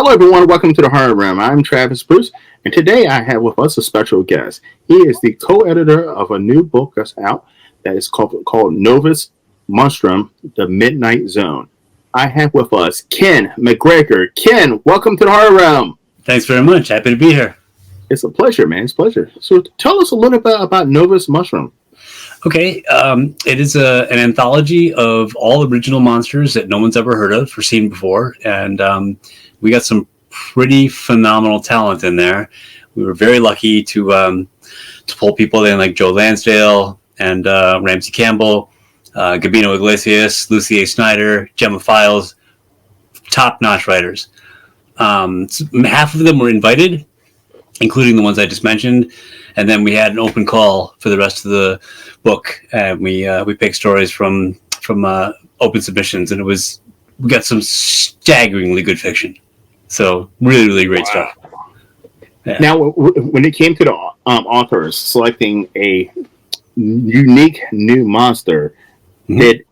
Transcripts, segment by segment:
Hello, everyone. Welcome to the Horror Realm. I'm Travis Bruce, and today I have with us a special guest. He is the co-editor of a new book that's out that is called Novus MONSTRUM, The Midnight Zone. I have with us Ken McGregor. Ken, welcome to the Horror Realm. Thanks very much. Happy to be here. It's a pleasure, man. It's a pleasure. So tell us a little bit about Novus MONSTRUM. Okay, it is an anthology of all original monsters that no one's ever heard of or seen before, and we got some pretty phenomenal talent in there. We were very lucky to pull people in like Joe Lansdale and Ramsey Campbell, Gabino Iglesias, Lucy A. Snyder, Gemma Files, top-notch writers. Half of them were invited, including the ones I just mentioned, and then we had an open call for the rest of the book, and we picked stories from open submissions, and we got some staggeringly good fiction. So really great stuff. Yeah. Now, when it came to the authors selecting a unique new monster, did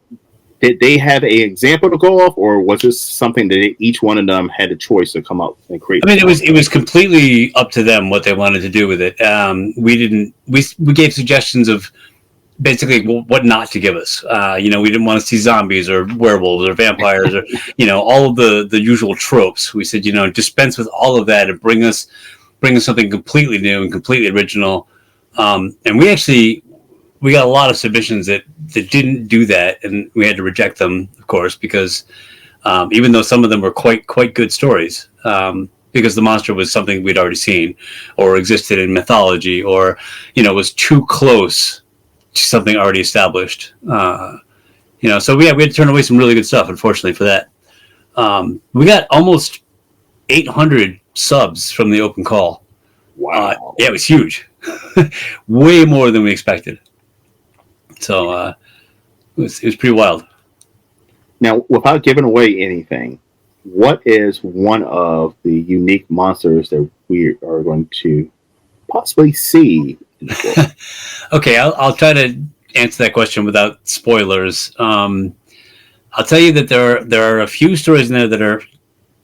they have an example to go off, or was this something that each one of them had a choice to come up and create? I mean, it was completely up to them what they wanted to do with it. We gave suggestions of basically what not to give us. We didn't want to see zombies or werewolves or vampires or all of the usual tropes. We said dispense with all of that and bring us something completely new and completely original. And we got a lot of submissions that didn't do that, and we had to reject them, of course, because even though some of them were quite good stories, because the monster was something we'd already seen or existed in mythology or was too close to something already established. So we had to turn away some really good stuff, unfortunately, for that. We got almost 800 subs from the open call. Wow. Yeah, it was huge. Way more than we expected. So it was pretty wild. Now, without giving away anything, what is one of the unique monsters that we are going to possibly see in the book? Okay, I'll try to answer that question without spoilers. I'll tell you that there are a few stories in there that are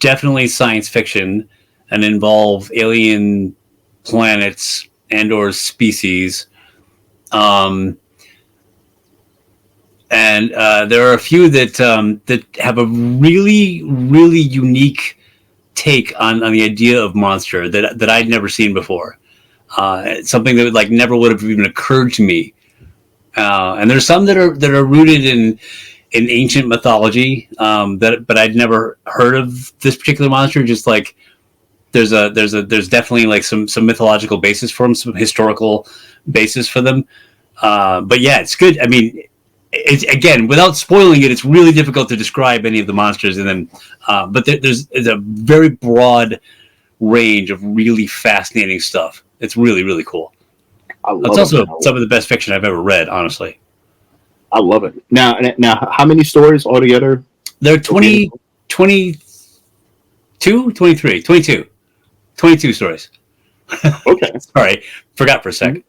definitely science fiction and involve alien planets and or species. And there are a few that have a really unique take on the idea of monster that I'd never seen before. Something that never would have even occurred to me. And there's some that are rooted in ancient mythology, but I'd never heard of this particular monster. Just like there's definitely some mythological basis for them, some historical basis for them. But yeah, it's good. I mean, it's, again, without spoiling it, it's really difficult to describe any of the monsters in them. But there's a very broad range of really fascinating stuff. It's really cool. It's also some of the best fiction I've ever read, honestly. I love it. Now, how many stories altogether? There are 22 stories. Okay. Sorry, forgot for a second.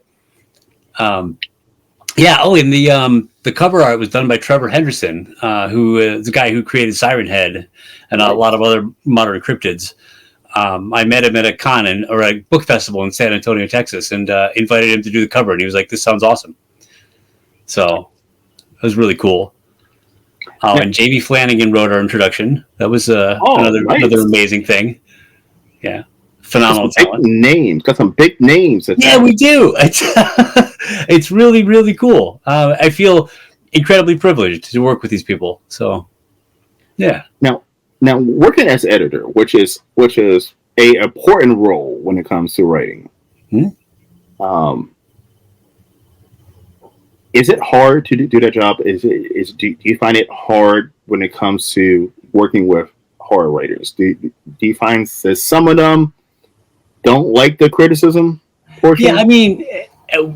Yeah. Oh, and the cover art was done by Trevor Henderson, who is the guy who created Siren Head and a lot of other modern cryptids. I met him at a book festival in San Antonio, Texas, and invited him to do the cover, and he was like, "This sounds awesome." So it was really cool. And J.B. Flanagan wrote our introduction. That was another amazing thing. Yeah. Phenomenal talent. Got some big names. Yeah, we do. It's really cool. I feel incredibly privileged to work with these people. So, yeah. Now working as editor, which is a important role when it comes to writing. Is it hard to do that job? Do you find it hard when it comes to working with horror writers? Do you find that some of them don't like the criticism portion? Yeah, I mean,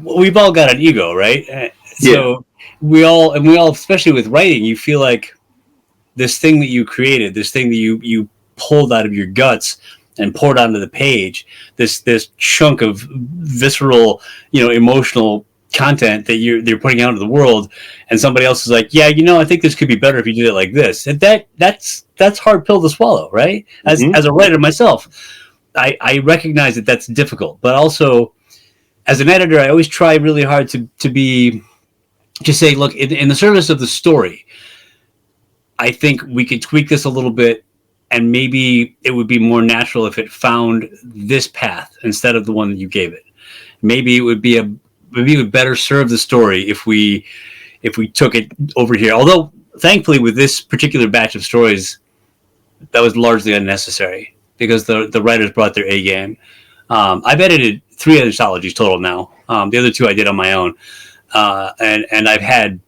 we've all got an ego, right? So we all, especially with writing, you feel like this thing that you created, this thing that you pulled out of your guts and poured onto the page, this chunk of visceral, emotional content that you're putting out into the world, and somebody else is like, yeah, I think this could be better if you did it like this. And that's hard pill to swallow, right? As a writer myself, I recognize that that's difficult, but also as an editor, I always try really hard to say, look, in the service of the story, I think we could tweak this a little bit, and maybe it would be more natural if it found this path instead of the one that you gave it. Maybe it would better serve the story if we took it over here. Although, thankfully, with this particular batch of stories, that was largely unnecessary because the writers brought their A game. I've edited 3 anthologies total now. The other 2 I did on my own, and I had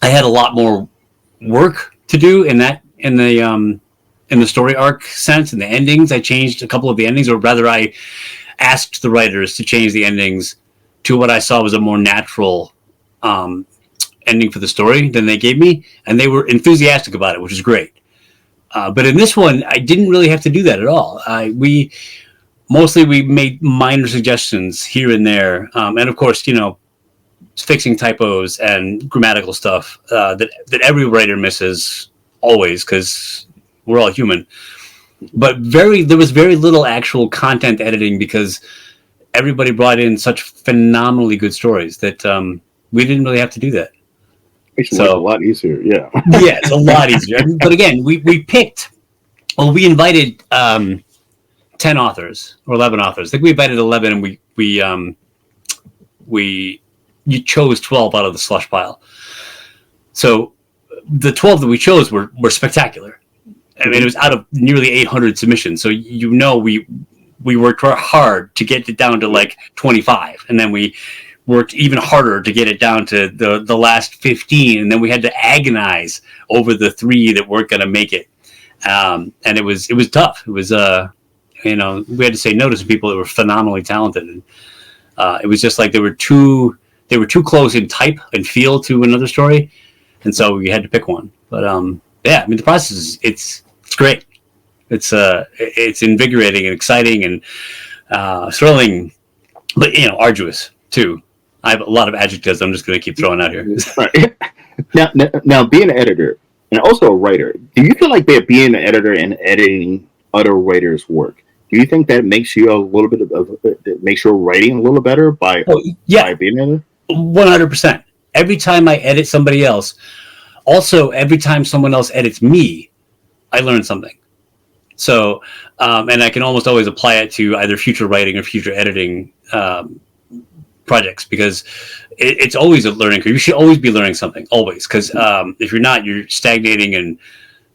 a lot more work to do in the story arc sense. In the endings, I changed a couple of the endings, or rather, I asked the writers to change the endings to what I saw was a more natural ending for the story than they gave me, and they were enthusiastic about it, which is great. But in this one, I didn't really have to do that at all. We made minor suggestions here and there, and of course, fixing typos and grammatical stuff that every writer misses always, because we're all human. But there was very little actual content editing because everybody brought in such phenomenally good stories that we didn't really have to do that. Makes it a lot easier, yeah. Yeah, it's a lot easier. But again, we invited 10 authors or 11 authors. I think we invited 11, and you chose 12 out of the slush pile. So the 12 that we chose were spectacular. I mean, it was out of nearly 800 submissions. So we worked hard to get it down to like 25, and then we worked even harder to get it down to the last 15, and then we had to agonize over the 3 that weren't going to make it. And it was tough. It was we had to say no to some people that were phenomenally talented, and it was just like they were too close in type and feel to another story, and so we had to pick one. But yeah, I mean, the process it's great. It's invigorating and exciting and thrilling, but arduous too. I have a lot of adjectives I'm just going to keep throwing out here. Right. Now, being an editor and also a writer, do you feel like that being an editor and editing other writers' work, do you think that makes you a little bit makes your writing a little better by being an editor? 100%. Every time I edit somebody else, also every time someone else edits me, I learn something. So, and I can almost always apply it to either future writing or future editing projects, because it's always a learning curve. You should always be learning something, always, because if you're not, you're stagnating, and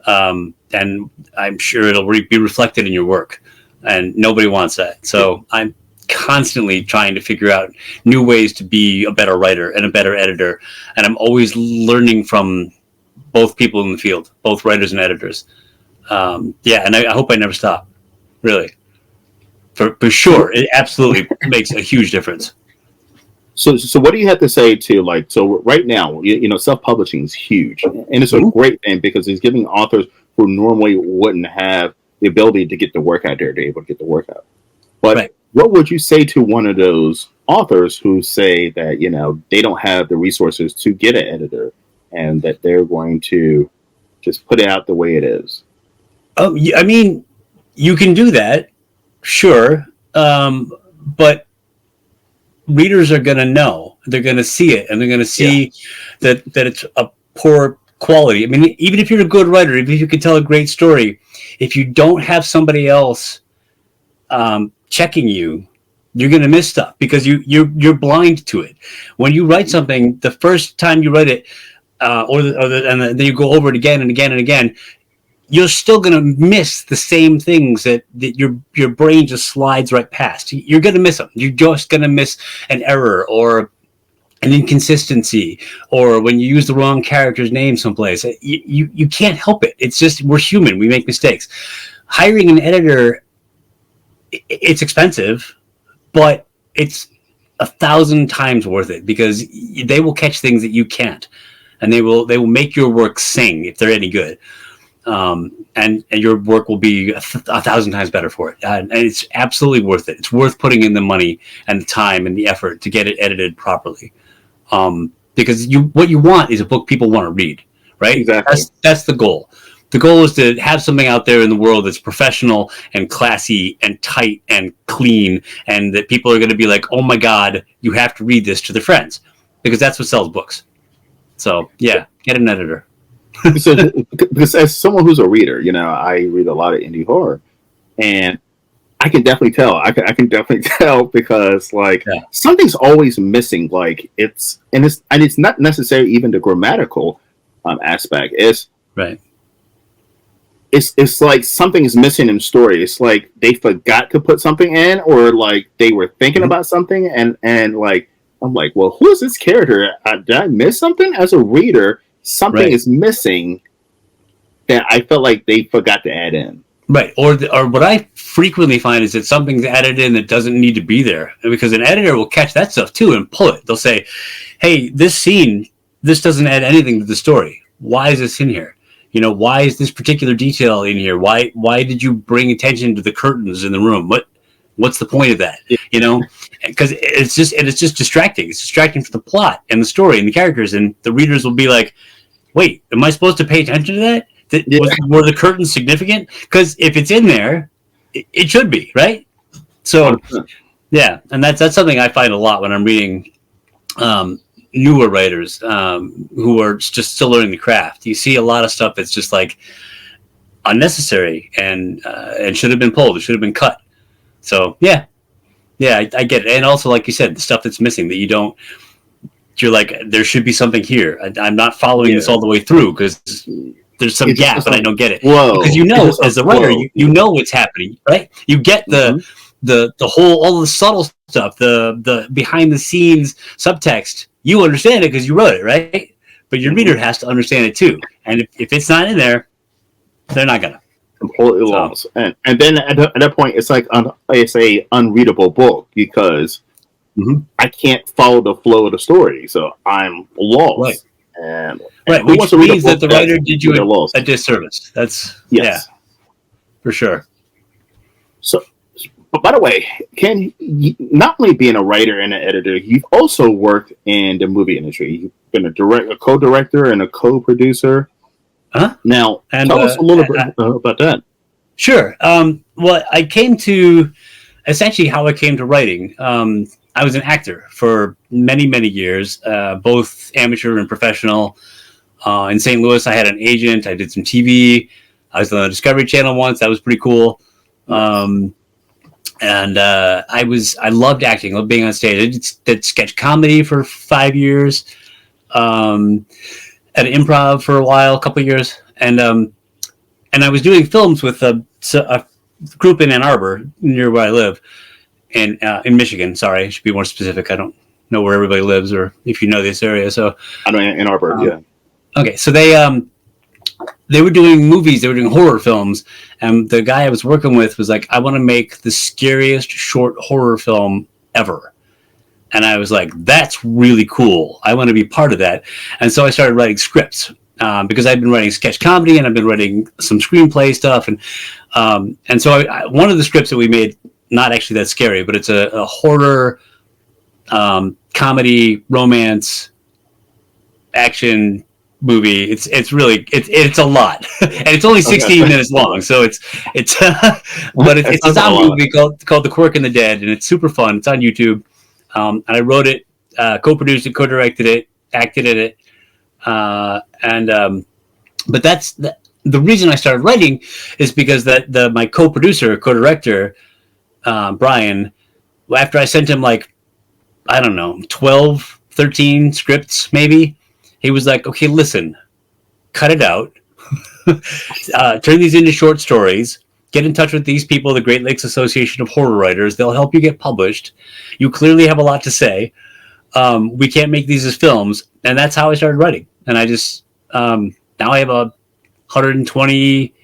I'm sure it'll be reflected in your work, and nobody wants that. So I'm constantly trying to figure out new ways to be a better writer and a better editor, and I'm always learning from both people in the field, both writers and editors. And I hope I never stop, really. For sure, it absolutely makes a huge difference. So what do you have to say to right now, self-publishing is huge, and it's a great thing because it's giving authors who normally wouldn't have the ability to get the work out there, to be able to get the work out. But What would you say to one of those authors who say that, they don't have the resources to get an editor and that they're going to just put it out the way it is? Oh, I mean, you can do that, sure. But readers are going to know. They're going to see it, and they're going to see that it's a poor quality. I mean, even if you're a good writer, even if you can tell a great story, if you don't have somebody else checking you, you're going to miss stuff because you're blind to it. When you write something, the first time you write it, and then you go over it again and again and again, you're still going to miss the same things that your brain just slides right past. You're going to miss them. You're just going to miss an error or an inconsistency, or when you use the wrong character's name someplace. You can't help it. It's just, we're human. We make mistakes. Hiring an editor, it's expensive, but it's 1,000 times worth it because they will catch things that you can't, and they will make your work sing if they're any good. and your work will be a thousand times better for it. And it's absolutely worth it. It's worth putting in the money and the time and the effort to get it edited properly. Because what you want is a book people want to read, right? Exactly. That's the goal. The goal is to have something out there in the world that's professional and classy and tight and clean, and that people are going to be like, oh my God, you have to read this to their friends, because that's what sells books. So yeah, get an editor. Because as someone who's a reader, I read a lot of indie horror, and I can definitely tell. I can definitely tell because something's always missing. It's not necessarily even the grammatical aspect. It's right. It's like something is missing in the story. It's like they forgot to put something in, or like they were thinking about something, and I'm like, well, who is this character? Did I miss something? As a reader, something is missing that I felt like they forgot to add in. Right, or what I frequently find is that something's added in that doesn't need to be there, because an editor will catch that stuff too and pull it. They'll say, "Hey, this doesn't add anything to the story. Why is this in here? Why is this particular detail in here? Why did you bring attention to the curtains in the room? What's the point of that? Because it's just distracting. It's distracting from the plot and the story and the characters, and the readers will be like, "Wait, am I supposed to pay attention to that? Were the curtains significant? Because if it's in there, it should be, right?" So, 100%. Yeah, and that's something I find a lot when I'm reading newer writers who are just still learning the craft. You see a lot of stuff that's just like unnecessary and should have been pulled. It should have been cut. So yeah, I get it. And also, like you said, the stuff that's missing that you're like, there should be something here. I'm not following this all the way through because there's some gap and I don't get it. Whoa. Because as a writer, you know what's happening, right? You get the whole, all the subtle stuff, the behind the scenes subtext. You understand it because you wrote it, right? But your reader has to understand it too. And if it's not in there, they're not gonna. Completely lost. And then at that point, it's like it's a unreadable book because I can't follow the flow of the story, so I'm lost. Right. And which means that the writer did you a disservice. That's yeah, for sure. So, but by the way, Ken, not only being a writer and an editor, you've also worked in the movie industry. You've been a co-director and a co-producer. Huh? Now, tell us a little bit about that. Sure. Well, it's actually how I came to writing. I was an actor for many, many years, both amateur and professional. In St. Louis, I had an agent. I did some TV. I was on the Discovery Channel once. That was pretty cool. And I loved acting, loved being on stage. I did sketch comedy for 5 years. At improv for a couple of years, and I was doing films with a group in Ann Arbor, near where I live, in Michigan. Sorry, I should be more specific. I don't know where everybody lives, or if you know this area. So I know Ann Arbor. Yeah. Okay, so they were doing movies. They were doing horror films, and the guy I was working with was like, "I want to make the scariest short horror film ever." And I was like, that's really cool. I want to be part of that. And so I started writing scripts because I've been writing sketch comedy and I've been writing some screenplay stuff. And so one of the scripts that we made, not actually that scary, but it's a horror, comedy, romance, action movie. It's a lot, and it's only 16 minutes long. So it's but it's a zombie movie called The Quirk and the Dead, and it's super fun. It's on YouTube. And I wrote it, co-produced it, co-directed it, acted in it, but that's the reason I started writing is because my co-producer, co-director, Brian, after I sent him 12, 13 scripts maybe, he was like, "Okay, listen, cut it out, turn these into short stories." Get in touch with these people, the Great Lakes Association of Horror Writers. They'll help you get published. You clearly have a lot to say. We can't make these as films. And that's how I started writing. And I just, now I have 120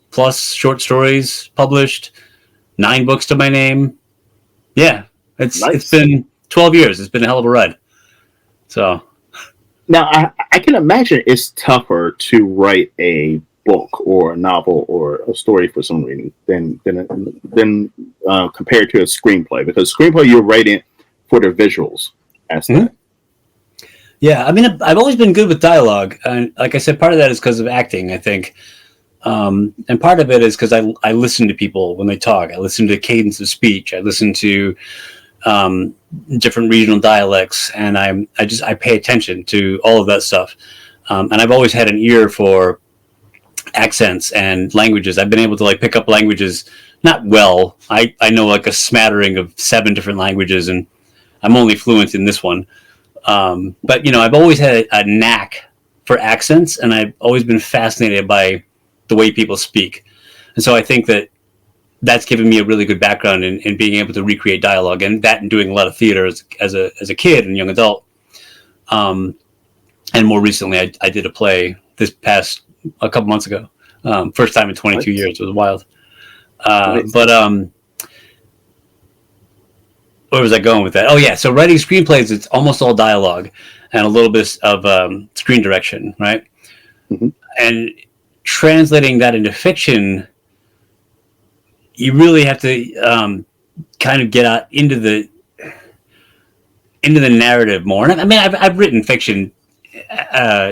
plus short stories published, 9 books to my name. Yeah, it's been 12 years. It's been a hell of a ride. So. Now, I can imagine it's tougher to write a book or a novel or a story for some reading than compared to a screenplay, because screenplay you're writing for the visuals aspect. Mm-hmm. Yeah, I mean, I've always been good with dialogue, and like I said, part of that is because of acting, I think, and part of it is because I listen to people when they talk. I listen to cadence of speech. I listen to different regional dialects, and I pay attention to all of that stuff. And I've always had an ear for accents and languages. I've been able to like pick up languages, not well. I know like a smattering of 7 different languages, and I'm only fluent in this one. But I've always had a knack for accents, and I've always been fascinated by the way people speak. And so I think that's given me a really good background in being able to recreate dialogue, and doing a lot of theater as a kid and young adult. And more recently, I did a play a couple months ago. First time in 22 years. It was wild. But where was I going with that? Oh yeah. So writing screenplays, it's almost all dialogue and a little bit of screen direction, right? Mm-hmm. And translating that into fiction, you really have to kind of get out into the narrative more. And I mean, I've written fiction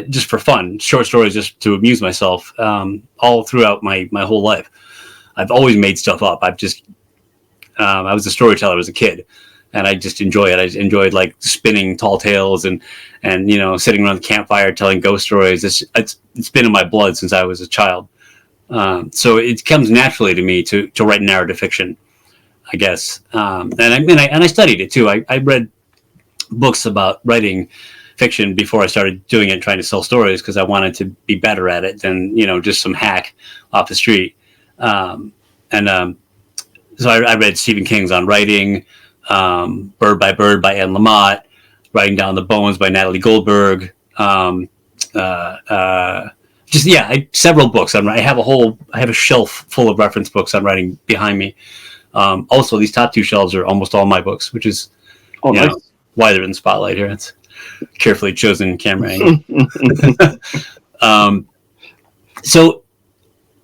just for fun, short stories, just to amuse myself, all throughout my whole life. I've always made stuff up. I was a storyteller as a kid, and I just enjoy it. I enjoyed like spinning tall tales and sitting around the campfire telling ghost stories. It's been in my blood since I was a child. So it comes naturally to me to write narrative fiction, I guess. And I studied it too. I read books about writing fiction before I started doing it, trying to sell stories, because I wanted to be better at it than just some hack off the street. So I read Stephen King's on writing, Bird by Bird by Anne Lamott, Writing Down the Bones by Natalie Goldberg. Several books. I have a shelf full of reference books on writing behind me. Also, these top 2 shelves are almost all my books, which is nice. Why they're in the spotlight here. It's carefully chosen camera angle. So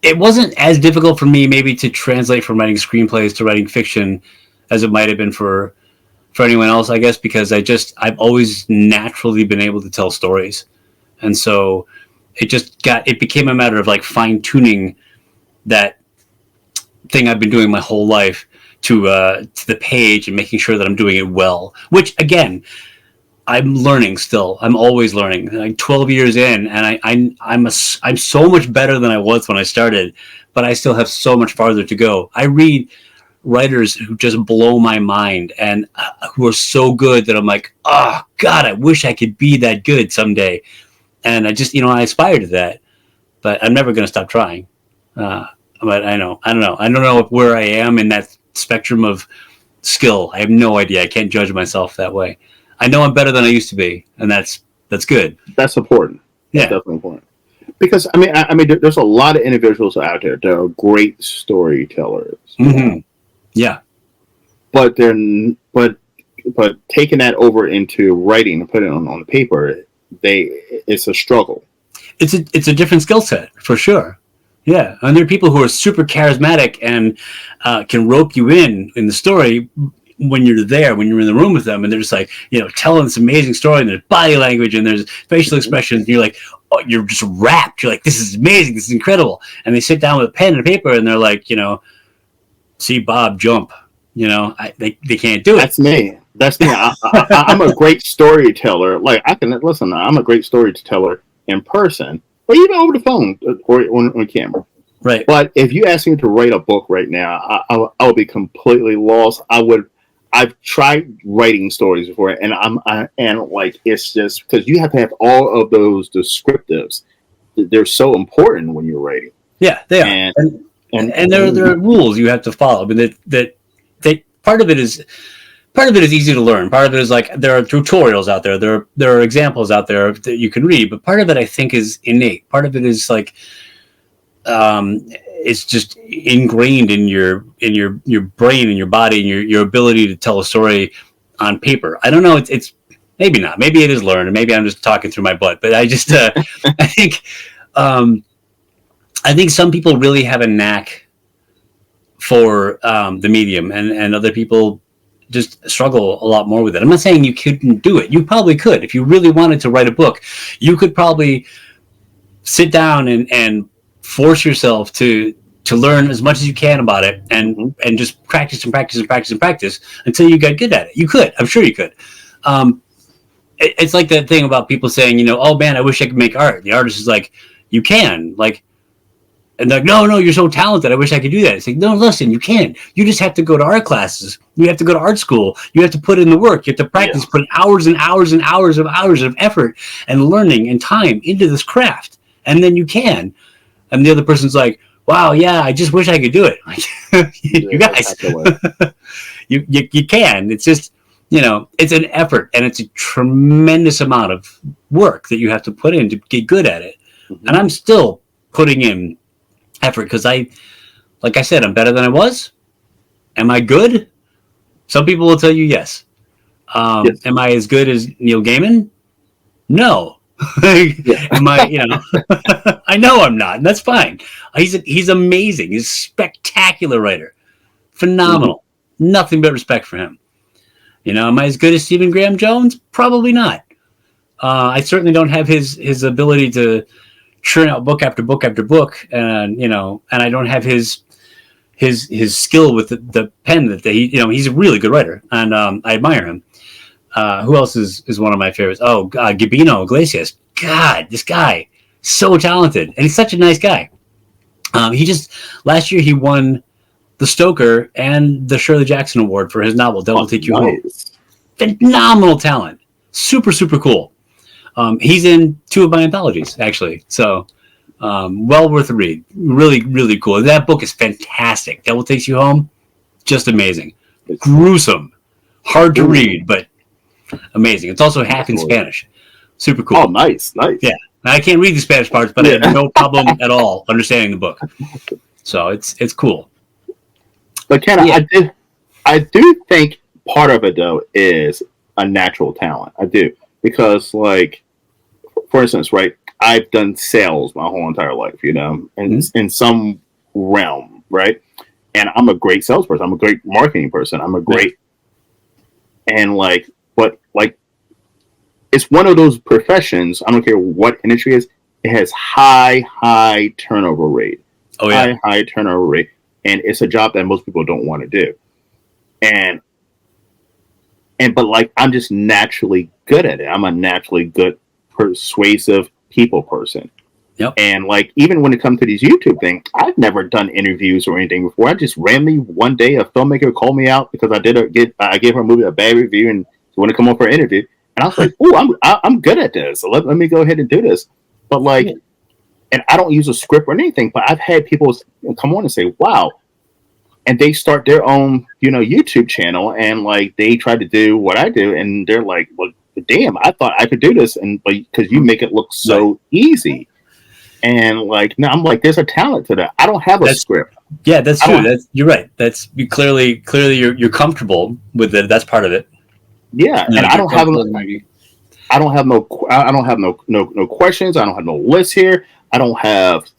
it wasn't as difficult for me maybe to translate from writing screenplays to writing fiction as it might have been for anyone else, I guess, because I've always naturally been able to tell stories. And so it became a matter of like fine tuning that thing I've been doing my whole life to the page and making sure that I'm doing it well, which again, I'm learning still. I'm always learning. Like 12 years in, and I'm so much better than I was when I started, but I still have so much farther to go. I read writers who just blow my mind and who are so good that I'm like, oh God, I wish I could be that good someday. And I just, I aspire to that, but I'm never going to stop trying. But I don't know where I am in that spectrum of skill. I have no idea. I can't judge myself that way. I know I'm better than I used to be, and that's good. That's important. Yeah, that's definitely important. Because I mean, there's a lot of individuals out there that are great storytellers. Mm-hmm. Yeah, but taking that over into writing and putting it on the paper, it's a struggle. It's a different skill set for sure. Yeah, and there are people who are super charismatic and can rope you in the story when you're there, when you're in the room with them, and they're just like, telling this amazing story, and there's body language and there's facial expressions, and you're like, oh, you're just wrapped. You're like, this is amazing, this is incredible. And they sit down with a pen and paper, and they're like, see Bob jump. They can't do it. That's me. I'm a great storyteller. Like I'm a great storyteller in person, or even over the phone or on camera. Right. But if you ask me to write a book right now, I would be completely lost. I've tried writing stories before, and it's just because you have to have all of those descriptives. They're so important when you're writing. Yeah, they are. And there are rules you have to follow. I mean, that part of it is easy to learn. Part of it is like there are tutorials out there. There are examples out there that you can read. But part of it, I think, is innate. Part of it is like it's just ingrained in your brain and your body and your ability to tell a story on paper. I don't know. It's maybe not. Maybe it is learned, and maybe I'm just talking through my butt. But I just I think I think some people really have a knack for the medium, and other people just struggle a lot more with it. I'm not saying you couldn't do it. You probably could. If you really wanted to write a book, you could probably sit down and force yourself to learn as much as you can about it, and just practice and practice and practice and practice until you got good at it. You could. I'm sure you could. It's like that thing about people saying, oh man, I wish I could make art. The artist is like, you can. Like, and they're like, no, you're so talented. I wish I could do that. It's like, no, listen, you can. You just have to go to art classes. You have to go to art school. You have to put in the work. You have to practice, put hours and hours and hours of effort and learning and time into this craft. And then you can. And the other person's like, wow, yeah, I just wish I could do it. You guys, you can. It's just, it's an effort, and it's a tremendous amount of work that you have to put in to get good at it. And I'm still putting in effort because like I said, I'm better than I was. Am I good? Some people will tell you yes. Yes. Am I as good as Neil Gaiman? No. Am I, I know I'm not, and that's fine. He's amazing. He's a spectacular writer. Phenomenal. Nothing but respect for him. Am I as good as Stephen Graham Jones? Probably not. I certainly don't have his ability to churn out book after book after book, and and I don't have his skill with the pen that he's a really good writer, and I admire him. Who else is one of my favorites? Oh, Gabino Iglesias. God, this guy, so talented, and he's such a nice guy. Last year he won the Stoker and the Shirley Jackson Award for his novel Devil Take You Home. Phenomenal talent, super cool. He's in 2 of my anthologies, actually. So, well worth a read. Really, really cool. That book is fantastic. Devil Takes You Home, just amazing. Gruesome, hard to read, but amazing. It's also half in Spanish. Super cool. Oh, nice. Yeah, I can't read the Spanish parts, but I have no problem at all understanding the book. So it's cool. But Ken, I do think part of it though is a natural talent. I do, because like, for instance, right, I've done sales my whole entire life, in some realm, right? And I'm a great salesperson. I'm a great marketing person. I'm a great, and like, but like, it's one of those professions. I don't care what industry it is. It has high turnover rate. Oh yeah, high turnover rate, and it's a job that most people don't want to do. And but like, I'm just naturally good at it. I'm a naturally good, persuasive people person. Yep. And like, even when it comes to these YouTube things, I've never done interviews or anything before. I just randomly one day a filmmaker called me out because I gave her a movie a bad review and she wanted to come on for an interview. And I was like, "Oh, I'm good at this. So let me go ahead and do this." But like, and I don't use a script or anything. But I've had people come on and say, "Wow," and they start their own, YouTube channel, and like they try to do what I do, and they're like, "Well, damn, I thought I could do this," and because you make it look so easy. And like, now I'm like, there's a talent to that. I don't have a script. Yeah, that's true. You're right. That's clearly you're comfortable with it. That's part of it. Yeah, and I don't have no questions. I don't have no list here. I don't have,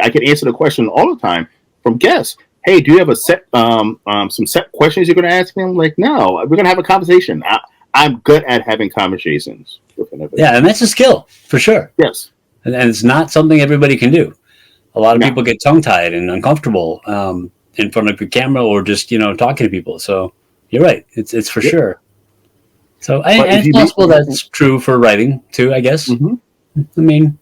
I can answer the question all the time from guests. Hey, do you have a set some set questions you're going to ask me? I'm like, no, we're going to have a conversation. I'm good at having conversations. Yeah, and that's a skill for sure. Yes. And it's not something everybody can do. A lot of people get tongue-tied and uncomfortable in front of your camera or just, talking to people. So you're right. It's for sure. So and it's possible that's true for writing too, I guess. Mm-hmm. I mean,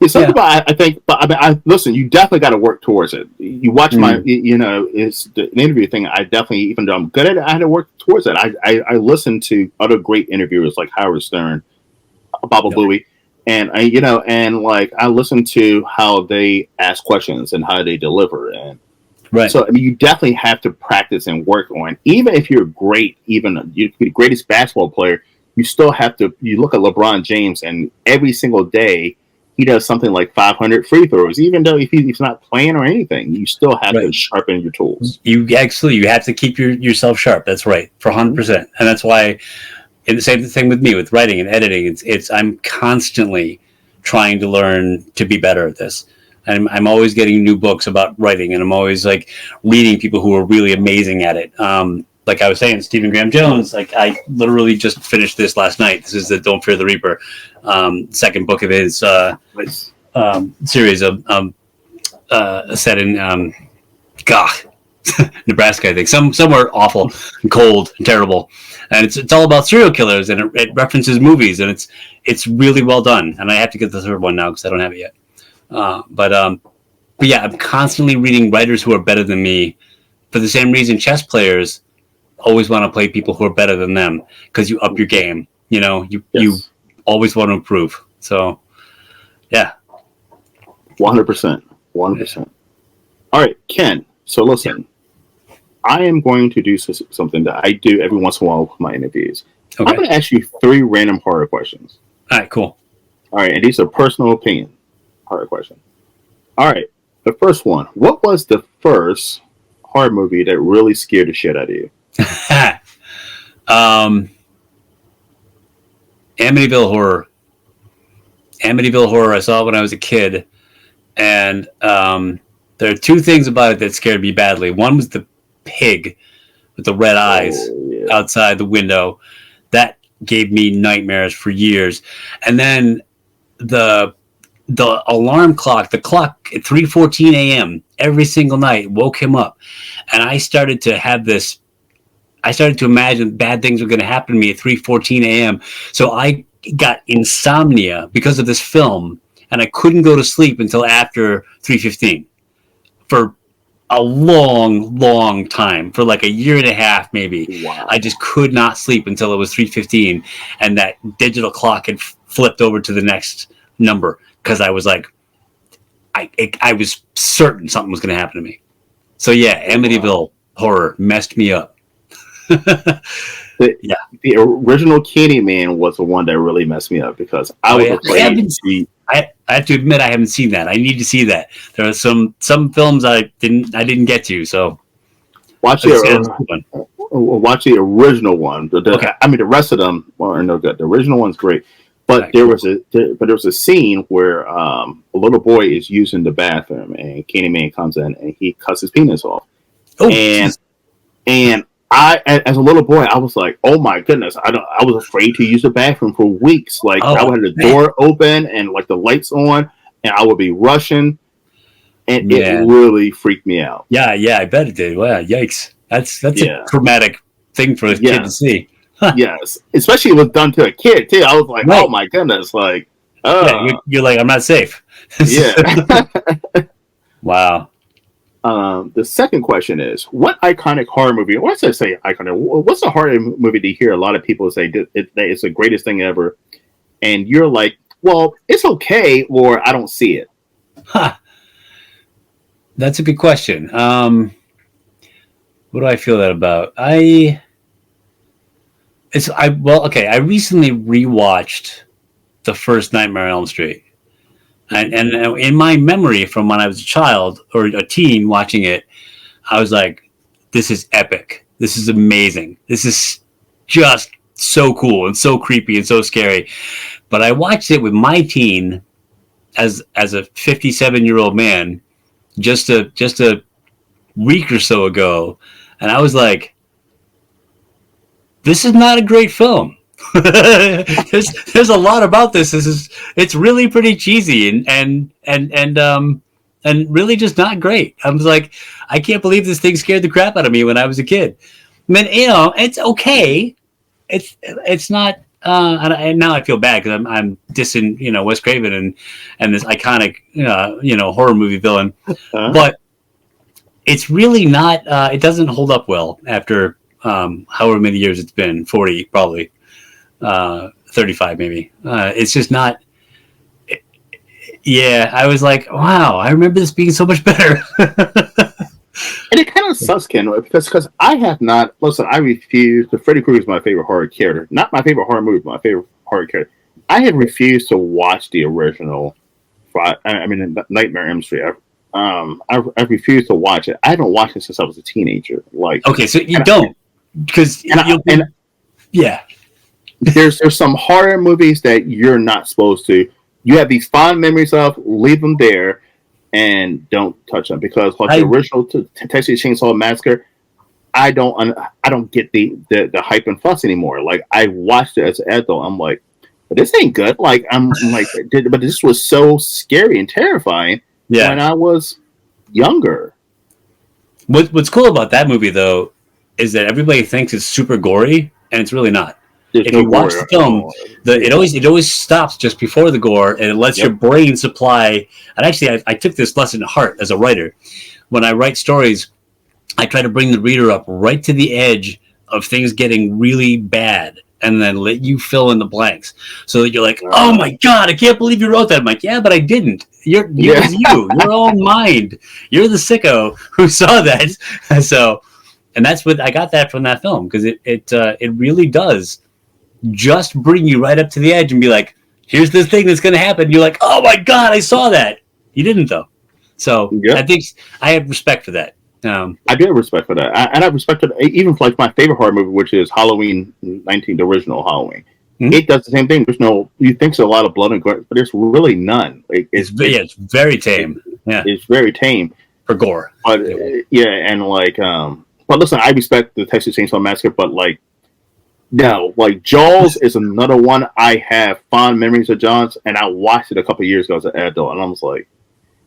I think, but I listen. You definitely got to work towards it. You watch my, it's the interview thing. I definitely, even though I'm good at it, I had to work towards it. I listened to other great interviewers like Howard Stern, Baba Booey, and I listened to how they ask questions and how they deliver, and so I mean, you definitely have to practice and work on. Even if you're great, even you're the greatest basketball player, you still have to. You look at LeBron James, and every single day he does something like 500 free throws. Even though if he's not playing or anything, you still have to sharpen your tools. You have to keep yourself sharp. That's right, for 100%, and that's why. And the same thing with me with writing and editing. It's I'm constantly trying to learn to be better at this. I'm always getting new books about writing, and I'm always like reading people who are really amazing at it. Like I was saying, Stephen Graham Jones. Like I literally just finished this last night. This is the Don't Fear the Reaper, second book of his Nice. series of set in Nebraska, I think, somewhere awful and cold and terrible, and it's all about serial killers, and it references movies, and it's really well done. And I have to get the third one now because I don't have it yet. But yeah, I'm constantly reading writers who are better than me for the same reason chess players always want to play people who are better than them, because you up your game. You know, you always want to improve. So yeah, 100%. 100%. All right, Ken. So listen, I am going to do something that I do every once in a while with my interviews. Okay. I'm going to ask you 3 random horror questions. All right, cool. All right, and these are personal opinion horror questions. All right, the first one. What was the first horror movie that really scared the shit out of you? Amityville Horror. Amityville Horror. I saw it when I was a kid, and there are 2 things about it that scared me badly. One was the pig with the red eyes outside the window. That gave me nightmares for years. And then the alarm clock, the clock at 3:14 a.m. every single night woke him up, and I started to imagine bad things were going to happen to me at 3:14 a.m. So I got insomnia because of this film, and I couldn't go to sleep until after 3:15 for a long time, for like a year and a half maybe. Wow. I just could not sleep until it was 3:15, and that digital clock had flipped over to the next number, because I was like, I was certain something was going to happen to me. So yeah, Amityville Horror messed me up. The original Candyman was the one that really messed me up, because I was afraid to see. I have to admit, I haven't seen that. I need to see that. There are some films I didn't get to. So watch the original one. Okay. I mean, the rest of them are no good. The original one's great, but Right. there was a scene where a little boy is using the bathroom, and Candyman comes in and he cuts his penis off. Oh, and I, as a little boy, I was like, "Oh my goodness!" I was afraid to use the bathroom for weeks. Like I would have the door open and like the lights on, and I would be rushing, and it really freaked me out. Yeah, I bet it did. Wow, yikes! That's a traumatic thing for a kid to see. Yes, especially it was done to a kid too. I was like, "Oh my goodness!" Like, you're like, I'm not safe. Yeah. Wow. The second question is, what iconic horror movie? What's I say iconic? What's a horror movie that you hear a lot of people say that it's the greatest thing ever, and you're like, well, it's okay, or I don't see it. That's a good question. What do I feel that about? I recently rewatched the first Nightmare on Elm Street. And in my memory from when I was a child or a teen watching it, I was like, this is epic. This is amazing. This is just so cool and so creepy and so scary. But I watched it with my teen as a 57-year-old man just a week or so ago. And I was like, this is not a great film. There's a lot about this. It's really pretty cheesy and really just not great. I was like, I can't believe this thing scared the crap out of me when I was a kid. I mean, it's okay. It's not. And now I feel bad because I'm dissing Wes Craven and this iconic horror movie villain, but it's really not. It doesn't hold up well after however many years it's been, 40 probably. 35 maybe. It's just not. I was like, wow, I remember this being so much better. And it kind of sucks, Ken, because I have not. Listen, I refuse. Freddy Krueger is my favorite horror character. Not my favorite horror movie, but my favorite horror character. I had refused to watch the original. Nightmare on Elm Street. I refused to watch it. I haven't watched it since I was a teenager. Like, okay, so you don't, because there's some horror movies that you're not supposed to. You have these fond memories of, leave them there, and don't touch them because like I the original Texas Chainsaw Massacre, I don't get the hype and fuss anymore. Like I watched it as an adult, I'm like, but this ain't good. Like I'm like, but this was so scary and terrifying when yeah. I was younger. What's cool about that movie though is that everybody thinks it's super gory, and it's really not. There's If no you watch gore the at film, all. it always stops just before the gore, and it lets Yep. your brain supply. And actually, I took this lesson to heart as a writer. When I write stories, I try to bring the reader up right to the edge of things getting really bad, and then let you fill in the blanks, so that you're like, "Oh my god, I can't believe you wrote that." I'm like, "Yeah, but I didn't. It was you, your own mind. You're the sicko who saw that." So, and that's what I got that from that film because it really does just bring you right up to the edge and be like, here's this thing that's going to happen. You're like, oh my God, I saw that. You didn't though. So I think I have respect for that. I do have respect for that. And I respect it even for like my favorite horror movie, which is Halloween 19, the original Halloween. Mm-hmm. It does the same thing. There's no, you think there's a lot of blood and gore, but there's really none. It's very tame. It's very tame for gore. But and like, but listen, I respect the Texas Chainsaw Massacre, but like, no, like Jaws is another one I have fond memories of. Jaws, and I watched it a couple of years ago as an adult, and I was like,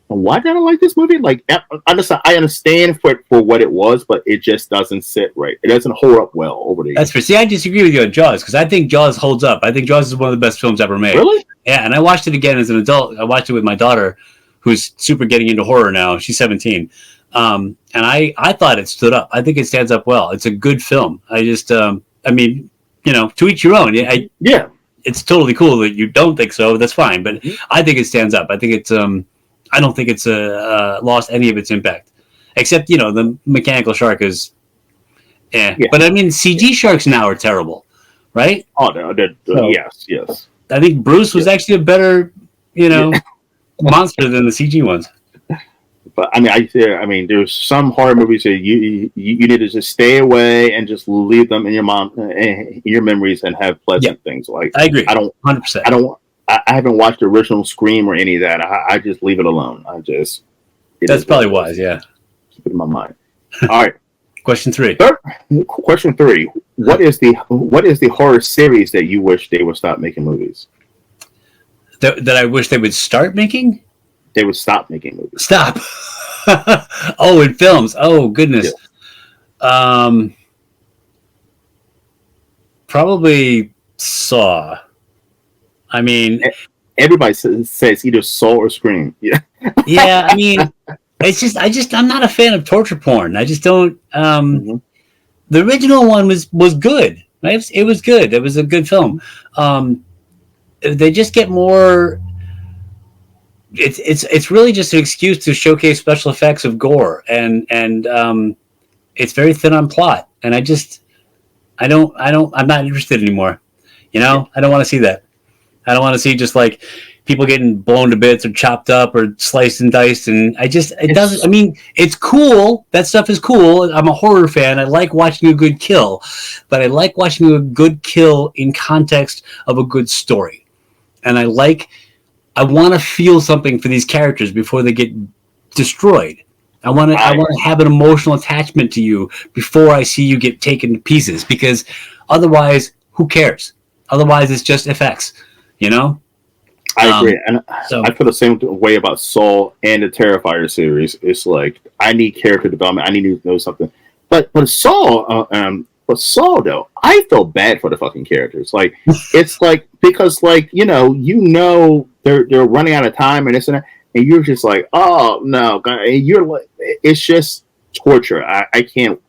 why did I like this movie? Like, I understand for what it was, but it just doesn't sit right. It doesn't hold up well over the years. That's for see, I disagree with you on Jaws because I think Jaws holds up. I think Jaws is one of the best films ever made. Really? Yeah, and I watched it again as an adult. I watched it with my daughter, who's super getting into horror now. She's 17. And I thought it stood up. I think it stands up well. It's a good film. I just, I mean, you know, to each your own. Yeah. It's totally cool that you don't think so. That's fine. But I think it stands up. I think it's, I don't think it's lost any of its impact. Except, you know, the mechanical shark is, yeah. But I mean, CG sharks now are terrible, right? Oh, no. Yes. I think Bruce was actually a better, you know, monster than the CG ones. But I mean, there's some horror movies that you need to just stay away and just leave them in your memories and have pleasant things. Like I agree. I don't 100%. I haven't watched the original Scream or any of that. I just leave it alone. That's probably wise. Yeah. Keep it in my mind. All right. Question 3. Question 3. What is the horror series that you wish they would stop making movies? That I wish they would start making? They would stop making movies. Stop. Oh, in films. Oh, goodness. Yeah. Probably Saw. I mean, everybody says either Saw or Scream. Yeah. Yeah. I mean, I'm not a fan of torture porn. I just don't. The original one was good. Right? It was good. It was a good film. They just get more. It's really just an excuse to showcase special effects of gore, and it's very thin on plot. And I'm not interested anymore. You know, I don't want to see that. I don't want to see just like people getting blown to bits or chopped up or sliced and diced. And it doesn't, I mean, it's cool. That stuff is cool. I'm a horror fan. I like watching a good kill, but I like watching a good kill in context of a good story. And I want to feel something for these characters before they get destroyed. I want to have an emotional attachment to you before I see you get taken to pieces, because otherwise, who cares? Otherwise, it's just effects, you know? I agree. And I feel the same way about Saw and the Terrifier series. It's like, I need character development. I need to know something. But Saw though, I feel bad for the fucking characters. Like, it's like, because like, you know, they're running out of time and this and that, and you're just like, oh no, and you're like, it's just torture. I can't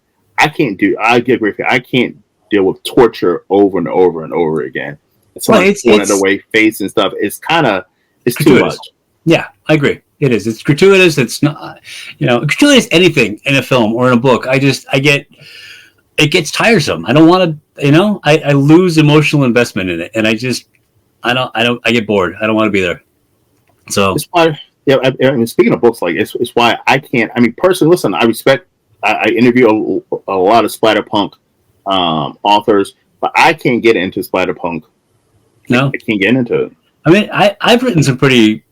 do. I agree with you. I can't deal with torture over and over and over again. It's like one of the way face and stuff. It's too much. Yeah, I agree. It is. It's gratuitous. It's not, gratuitous anything in a film or in a book. It gets tiresome. I don't want to, I lose emotional investment in it, and I get bored. I don't want to be there. So it's why, I mean, speaking of books, like it's why I can't. I mean, personally, listen, I interview a lot of splatterpunk authors, but I can't get into splatterpunk. No, I can't get into it. I mean, I've written some pretty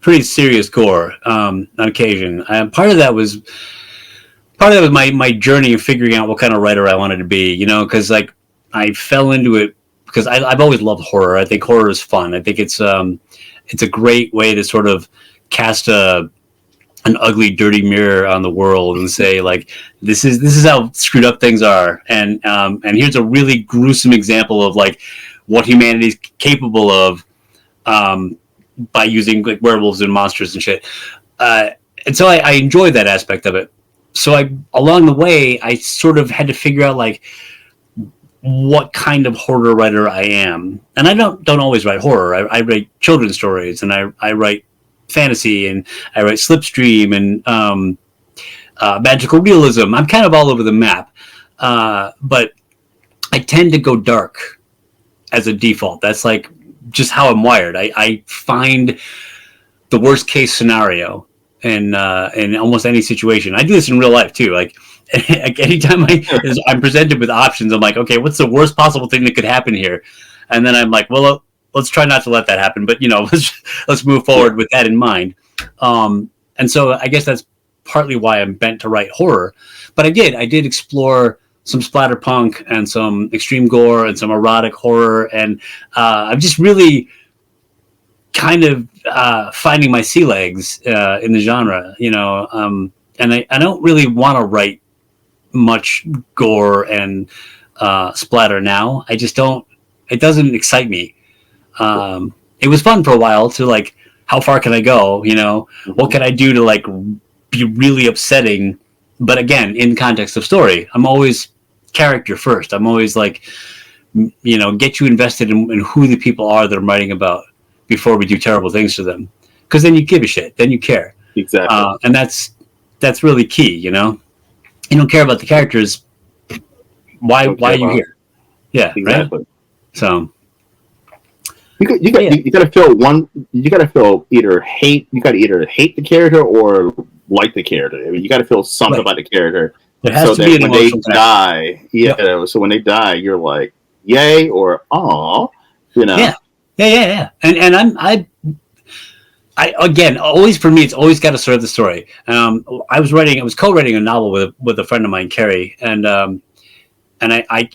pretty serious gore on occasion. Part of that was my journey of figuring out what kind of writer I wanted to be. You know, because like I fell into it because I've always loved horror. I think horror is fun. I think it's a great way to sort of cast an ugly, dirty mirror on the world and say, like, this is how screwed up things are, and here's a really gruesome example of like what humanity's capable of by using like werewolves and monsters and shit. And so I enjoy that aspect of it. So along the way, I sort of had to figure out like what kind of horror writer I am. And I don't always write horror. I write children's stories, and I write fantasy, and I write slipstream and magical realism. I'm kind of all over the map, but I tend to go dark as a default. That's like just how I'm wired. I find the worst case scenario in almost any situation. I do this in real life too. Like anytime I'm presented with options, I'm like, okay, what's the worst possible thing that could happen here? And then I'm like, well, let's try not to let that happen. But, you know, let's move forward with that in mind. And so I guess that's partly why I'm bent to write horror. But I did explore some splatterpunk and some extreme gore and some erotic horror. And I'm just really kind of finding my sea legs in the genre, you know. And I don't really want to write much gore and splatter now. I just don't. It doesn't excite me. It was fun for a while to like, how far can I go? You know, what can I do to like be really upsetting? But again, in context of story, I'm always character first. I'm always like, you know, get you invested in who the people are that I'm writing about before we do terrible things to them. Because then you give a shit. Then you care. Exactly. And that's really key. You know, you don't care about the characters. Why are you here? Yeah, exactly. Right? So. You gotta feel either hate the character or like the character. I mean, you gotta feel something about the character. There has to be an emotional connection. So when they die, you're like, yay or aw, you know. Yeah. And I again, always for me, it's always got to serve the story. I was co-writing a novel with a friend of mine, Kerry, and I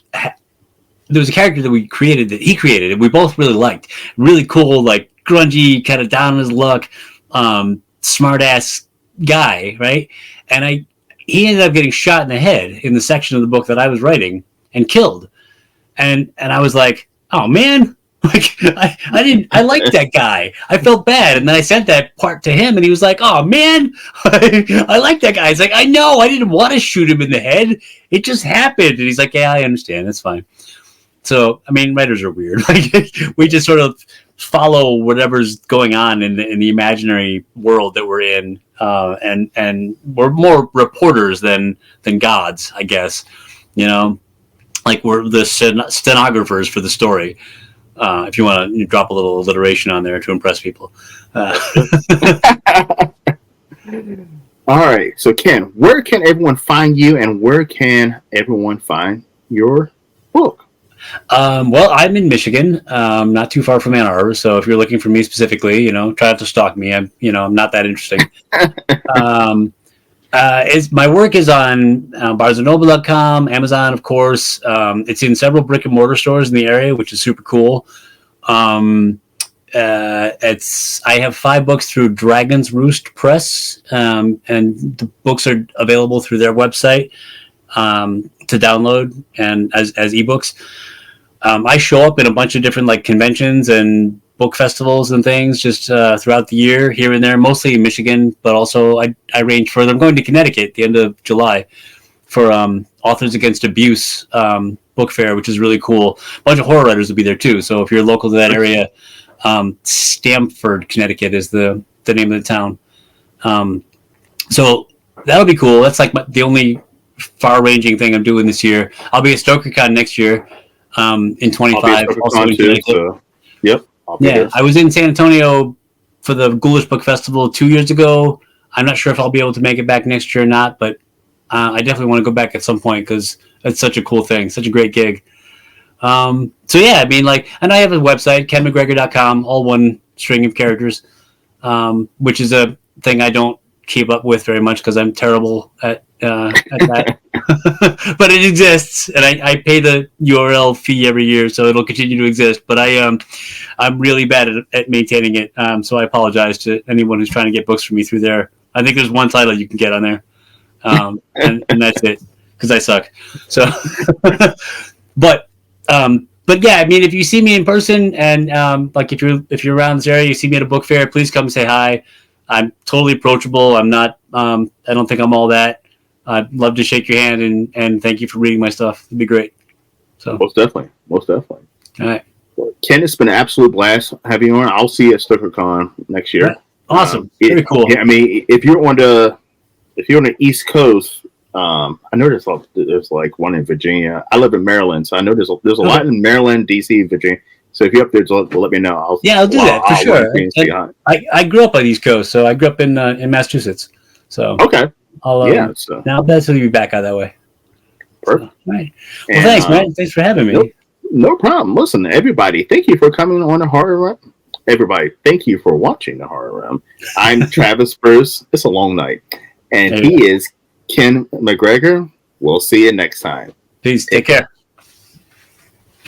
there was a character that he created, and we both really liked. Really cool, like grungy, kind of down on his luck, smart ass guy, right? And he ended up getting shot in the head in the section of the book that I was writing and killed. And I was like, oh man, like I liked that guy. I felt bad, and then I sent that part to him, and he was like, oh man, I like that guy. He's like, I know, I didn't want to shoot him in the head. It just happened. And he's like, yeah, I understand. That's fine. So, I mean, writers are weird. Like, we just sort of follow whatever's going on in the imaginary world that we're in, and we're more reporters than gods, I guess. You know, like we're the stenographers for the story. If you want to drop a little alliteration on there to impress people. All right. So, Ken, where can everyone find you, and where can everyone find your book? Well, I'm in Michigan, not too far from Ann Arbor. So if you're looking for me specifically, you know, try not to stalk me. I'm not that interesting. My work is on BarnesandNoble.com, Amazon, of course. It's in several brick and mortar stores in the area, which is super cool. I have 5 books through Dragon's Roost Press, and the books are available through their website to download and as ebooks. I show up in a bunch of different like conventions and book festivals and things just throughout the year, here and there, mostly in Michigan, but also I range further. I'm going to Connecticut at the end of July for Authors Against Abuse book fair, which is really cool. A bunch of horror writers will be there too. So if you're local to that area, Stamford, Connecticut is the name of the town. So that'll be cool. That's like the only far-ranging thing I'm doing this year. I'll be at StokerCon next year in 25. Also in Connecticut. So, yep. Yeah, I was in San Antonio for the Ghoulish Book Festival 2 years ago. I'm not sure if I'll be able to make it back next year or not, but I definitely want to go back at some point because it's such a cool thing, such a great gig. So yeah, I mean, like, and I have a website, kenmcgregor.com, all one string of characters. which is a thing I don't keep up with very much because I'm terrible at that. But it exists, and I pay the URL fee every year, so it'll continue to exist. But I'm really bad at maintaining it, so I apologize to anyone who's trying to get books from me through there. I think there's one title you can get on there, and that's it because I suck. So, but yeah, I mean, if you see me in person and like if you're around this area, you see me at a book fair, please come say hi. I'm totally approachable. I'm not. I don't think I'm all that. I'd love to shake your hand and thank you for reading my stuff. It'd be great. So Most definitely. All right. Well, Ken, it's been an absolute blast having you on. I'll see you at StickerCon next year. Yeah. Awesome. Very cool. Yeah, I mean, if you're on the East Coast, I know there's like one in Virginia. I live in Maryland, so I know there's a lot in Maryland, DC, Virginia. So if you're up there, let me know. I'll do that for sure. I grew up on the East Coast, so I grew up in Massachusetts. So okay. So now I'll definitely be back out that way. Perfect. So, all right. Well, thanks, man. Thanks for having me. No problem. Listen, everybody, thank you for coming on the Horror Room. Everybody, thank you for watching the Horror Room. I'm Travis Bruce. It's a long night. And he is Ken McGregor. We'll see you next time. Peace. Take care.